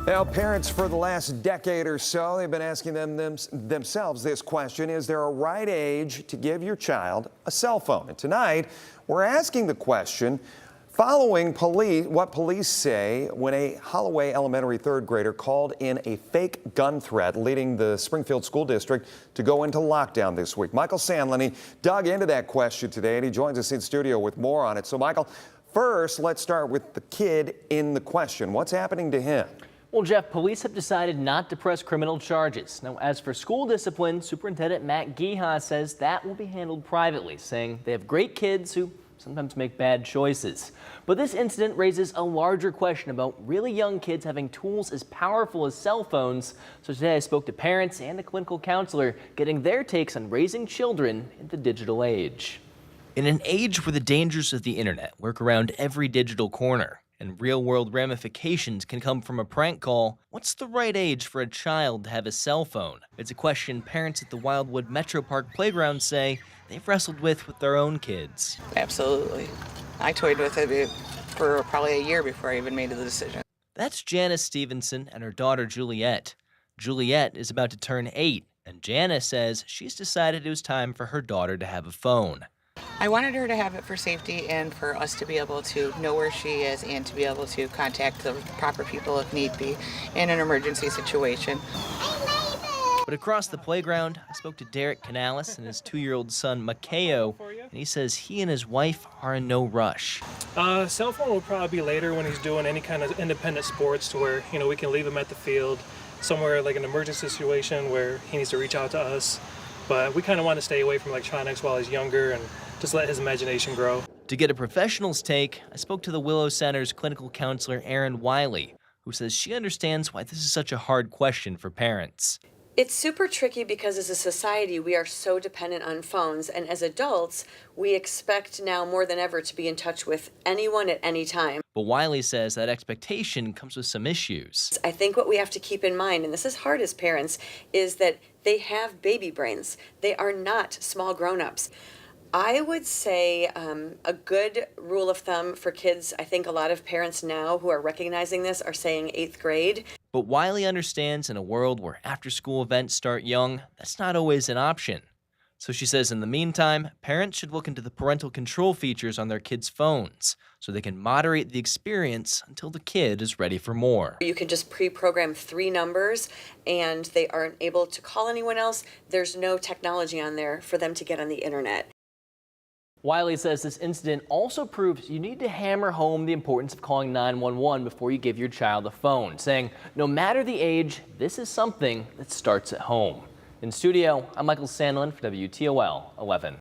Now, parents for the last decade or so, they've been asking themselves this question: is there a right age to give your child a cell phone? And tonight, we're asking the question following what police say when a Holloway Elementary third grader called in a fake gun threat, leading the Springfield School District to go into lockdown this week. Michael Sandlin dug into that question today, and he joins us in studio with more on it. So, Michael, first, let's start with the kid in the question. What's happening to him? Well, Jeff, police have decided not to press criminal charges. Now, as for school discipline, Superintendent Matt Geha says that will be handled privately, saying they have great kids who sometimes make bad choices. But this incident raises a larger question about really young kids having tools as powerful as cell phones. So today I spoke to parents and a clinical counselor getting their takes on raising children in the digital age. In an age where the dangers of the internet lurk around every digital corner, and real-world ramifications can come from a prank call, what's the right age for a child to have a cell phone? It's a question parents at the Wildwood Metro Park playground say they've wrestled with their own kids. Absolutely. I toyed with it for probably a year before I even made the decision. That's Janice Stevenson and her daughter Juliet. Juliet is about to turn 8, and Janice says she's decided it was time for her daughter to have a phone. I wanted her to have it for safety and for us to be able to know where she is and to be able to contact the proper people if need be in an emergency situation. But across the playground, I spoke to Derek Canales and his 2-year-old son, Makeo, and he says he and his wife are in no rush. Cell phone will probably be later when he's doing any kind of independent sports to where, we can leave him at the field, somewhere like an emergency situation where he needs to reach out to us. But we kind of want to stay away from electronics while he's younger and just let his imagination grow. To get a professional's take, I spoke to the Willow Center's clinical counselor, Erin Wiley, who says she understands why this is such a hard question for parents. It's super tricky because as a society, we are so dependent on phones, and as adults, we expect now more than ever to be in touch with anyone at any time. But Wiley says that expectation comes with some issues. I think what we have to keep in mind, and this is hard as parents, is that they have baby brains. They are not small grown-ups. I would say a good rule of thumb for kids, I think a lot of parents now who are recognizing this are saying 8th grade. But Wiley understands in a world where after-school events start young, that's not always an option. So she says in the meantime, parents should look into the parental control features on their kids' phones so they can moderate the experience until the kid is ready for more. You can just pre-program 3 numbers and they aren't able to call anyone else. There's no technology on there for them to get on the internet. Wiley says this incident also proves you need to hammer home the importance of calling 911 before you give your child a phone, saying no matter the age, this is something that starts at home. In studio, I'm Michael Sandlin for WTOL 11.